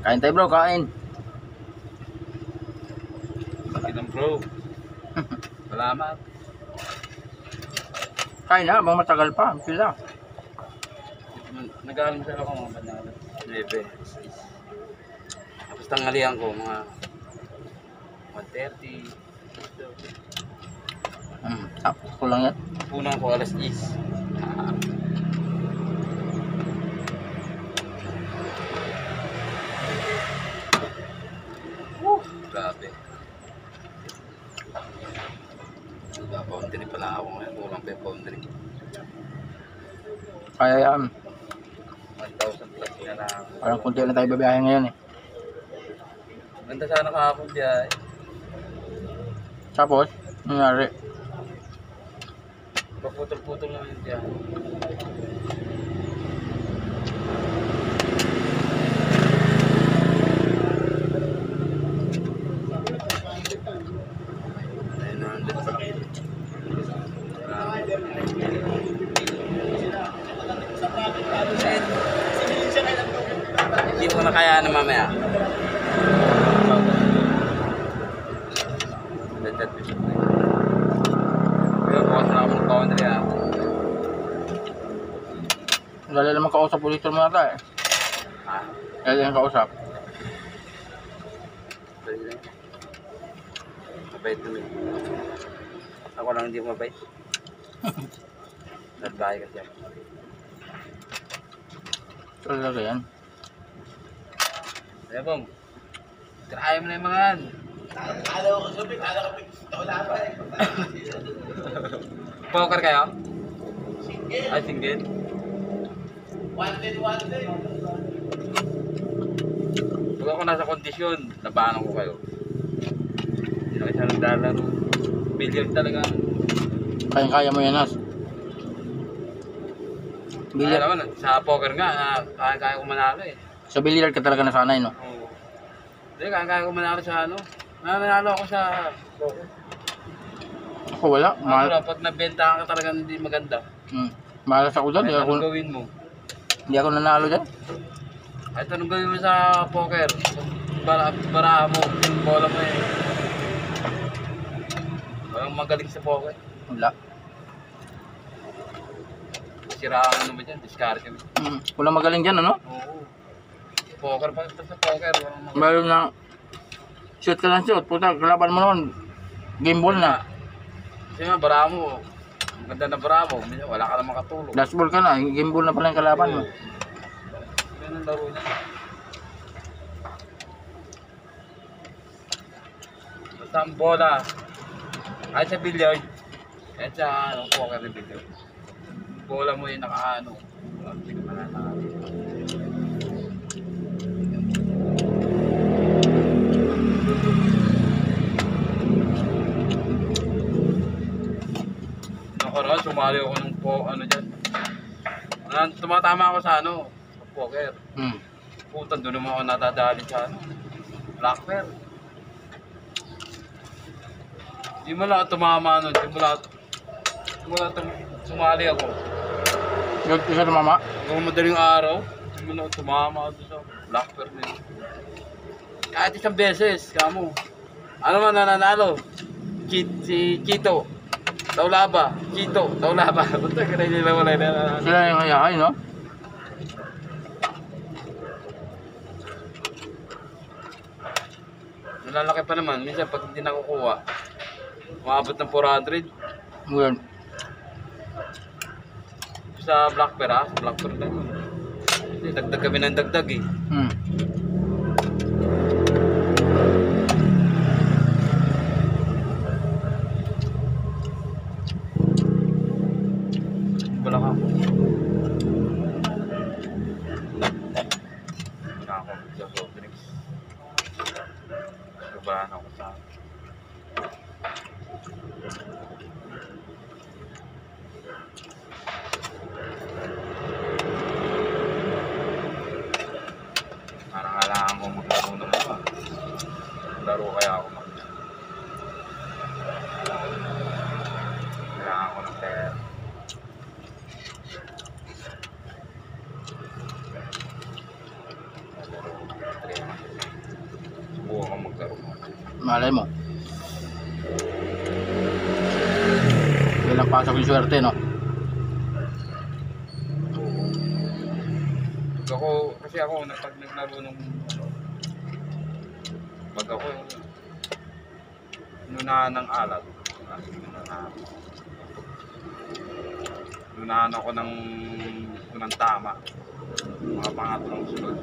Kain tayo bro, kain. Bakit ang bro? Salamat. Kain na, bang matagal pa. Pila. Nag-aalmusal ako mga banana. 9. Tapos tanghalian ko mga 1:30. Kulang yan. Punang ko alas 10. Grabe. Boundary pala ako ngayon. Kulang pa yung boundary. Kaya yan. 1,000 plus na lang. Parang kunti na tayo babiyahe ngayon eh. Ganda sana kahapon diyan. Tapos, nangyari. Paputol-putol lang yun diyan. Hindi ko na kaya na mamaya. Pero bukas na ako ng boundary ah. Dali naman kausap ulit mo nata eh. Ha? Dali naman kausap. Dali lang. Mabait naman. Ako lang hindi mabait. Nagbahay kasi ako. Talaga yan. Kaya bong, try mo na yung mga yan. Kala ko sabi, kala ko wala pa eh. Poker kayo? Single. Ay, single. One day. Pag ako nasa kondisyon, labanan ko kayo. Hindi na kasi naglalaro. Billiard talaga. Kaya mo yan, Nas. Kaya Billiard. naman, sa poker nga, kaya ko manalo eh. Sa billiard ka talaga nasanay, no? Oo. Hindi, kaya ko manalo sa ano. Nanalo ako sa poker. Ako wala. Ano, pag nabentahan ka talaga hindi maganda. Malas ako dyan. Kahit anong gawin mo. Hindi ako nanalo dyan. Kahit anong gawin mo sa poker. Baraha mo, yung bola mo eh. Walang magaling sa poker. Wala. Siraan ano ba dyan? Discard kami. Walang magaling dyan, ano? Oo. Poker pa sa poker. Walang magaling. Meron na shoot ka ng shoot. Puta, kalaban mo naman. Game ball na. Kasi nga, baraha mo. Ang ganda na baraha mo. Wala ka na makatulog. Dashball ka na. Game ball na pala yung kalaban mo. Yan ang laro niya. Basta ang bola. Kahit sa billiard. Kahit sa poker na billiard. Bola mo yung nakaano. Hindi ka mananalo. Nakaraan, sumali ako ng ano dyan. Tumatama ako sa ano, sa poker. Putan, doon naman ako natadali sa ano, black pair. Di mo lang tumama nun, di mo lang sumali ako. Yung isa na mama. Hanggang madaling araw, di mo lang tumama doon sa black pair na yun. Kahit isang beses, kamo. Ano man nananalo? Si Chito. Taulaba. Chito. Taulaba. Punta ka na nila wala na. Sila yung hayahay, no? Nalalaki pa naman. Minsan pag hindi nakukuha, umabot ng 400. Ngayon. Sa black pair ha? Sa black pair na yun. Kasi dagdag kami ng dagdag eh. Wala ka. Wala ako sa soft drinks. Sobrahan ako sa parang kailangan ko maglaro ng mga laro kaya ako kailangan ko ng pera. Laro, Malay mo. Ilang pasok yung swerte, no? Kasi ako, pag naglaro nung pag ako nunahan ng alat, nunahan ako ng tama, mga pangatlong sunod.